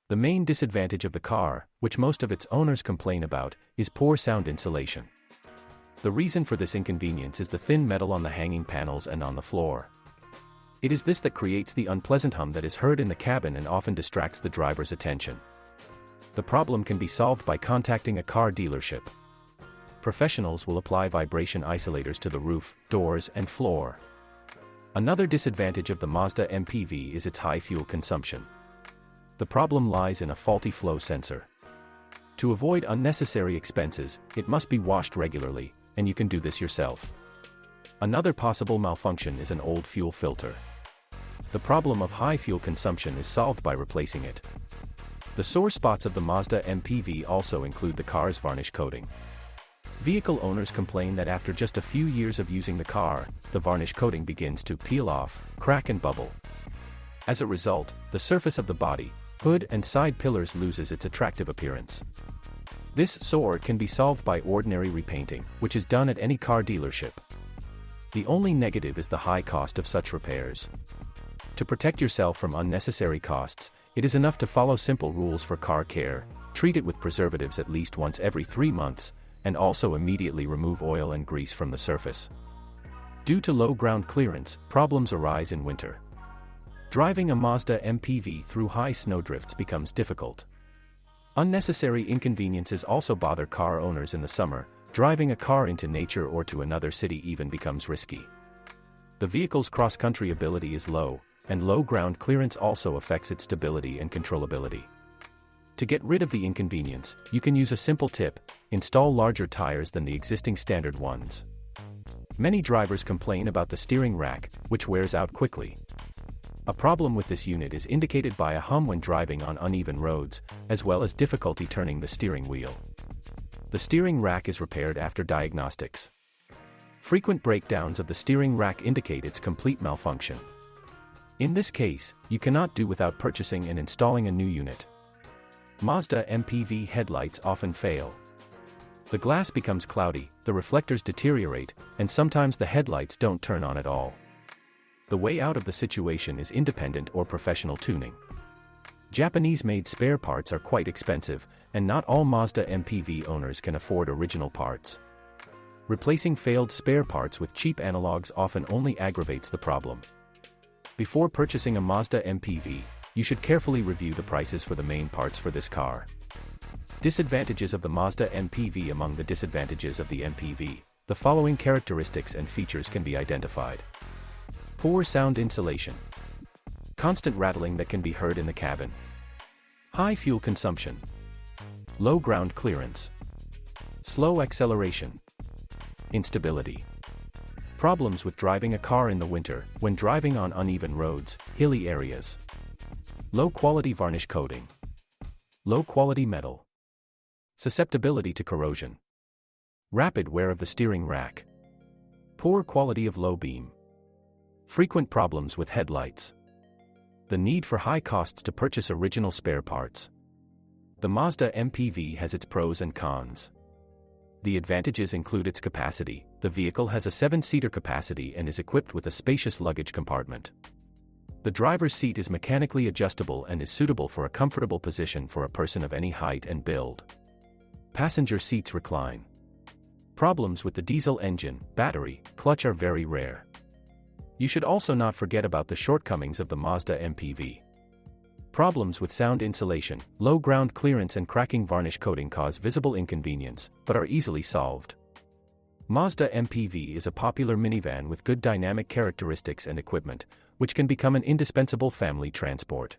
The main disadvantage of the car, which most of its owners complain about, is poor sound insulation. The reason for this inconvenience is the thin metal on the hanging panels and on the floor. It is this that creates the unpleasant hum that is heard in the cabin and often distracts the driver's attention. The problem can be solved by contacting a car dealership. Professionals will apply vibration isolators to the roof, doors, and floor. Another disadvantage of the Mazda MPV is its high fuel consumption. The problem lies in a faulty flow sensor. To avoid unnecessary expenses, it must be washed regularly, and you can do this yourself. Another possible malfunction is an old fuel filter. The problem of high fuel consumption is solved by replacing it. The sore spots of the Mazda MPV also include the car's varnish coating. Vehicle owners complain that after just a few years of using the car, the varnish coating begins to peel off, crack and bubble. As a result, the surface of the body, hood and side pillars loses its attractive appearance. This sore can be solved by ordinary repainting, which is done at any car dealership. The only negative is the high cost of such repairs. To protect yourself from unnecessary costs, it is enough to follow simple rules for car care: treat it with preservatives at least once every 3 months, and also immediately remove oil and grease from the surface. Due to low ground clearance, problems arise in winter. Driving a Mazda MPV through high snowdrifts becomes difficult. Unnecessary inconveniences also bother car owners in the summer. Driving a car into nature or to another city even becomes risky. The vehicle's cross-country ability is low, and low ground clearance also affects its stability and controllability. To get rid of the inconvenience, you can use a simple tip: install larger tires than the existing standard ones. Many drivers complain about the steering rack, which wears out quickly. A problem with this unit is indicated by a hum when driving on uneven roads, as well as difficulty turning the steering wheel. The steering rack is repaired after diagnostics. Frequent breakdowns of the steering rack indicate its complete malfunction. In this case, you cannot do without purchasing and installing a new unit. Mazda MPV headlights often fail. The glass becomes cloudy, the reflectors deteriorate, and sometimes the headlights don't turn on at all. The way out of the situation is independent or professional tuning. Japanese-made spare parts are quite expensive, and not all Mazda MPV owners can afford original parts. Replacing failed spare parts with cheap analogs often only aggravates the problem. Before purchasing a Mazda MPV, you should carefully review the prices for the main parts for this car. Disadvantages of the Mazda MPV. Among the disadvantages of the MPV, the following characteristics and features can be identified. Poor sound insulation. Constant rattling that can be heard in the cabin. High fuel consumption. Low ground clearance. Slow acceleration. Instability. Problems with driving a car in the winter, when driving on uneven roads, hilly areas. Low quality varnish coating. Low quality metal. Susceptibility to corrosion. Rapid wear of the steering rack. Poor quality of low beam. Frequent problems with headlights. The need for high costs to purchase original spare parts. The Mazda MPV has its pros and cons. The advantages include its capacity. The vehicle has a 7-seater capacity and is equipped with a spacious luggage compartment. The driver's seat is mechanically adjustable and is suitable for a comfortable position for a person of any height and build. Passenger seats recline. Problems with the diesel engine, battery, clutch are very rare. You should also not forget about the shortcomings of the Mazda MPV. Problems with sound insulation, low ground clearance and cracking varnish coating cause visible inconvenience, but are easily solved. Mazda MPV is a popular minivan with good dynamic characteristics and equipment, which can become an indispensable family transport.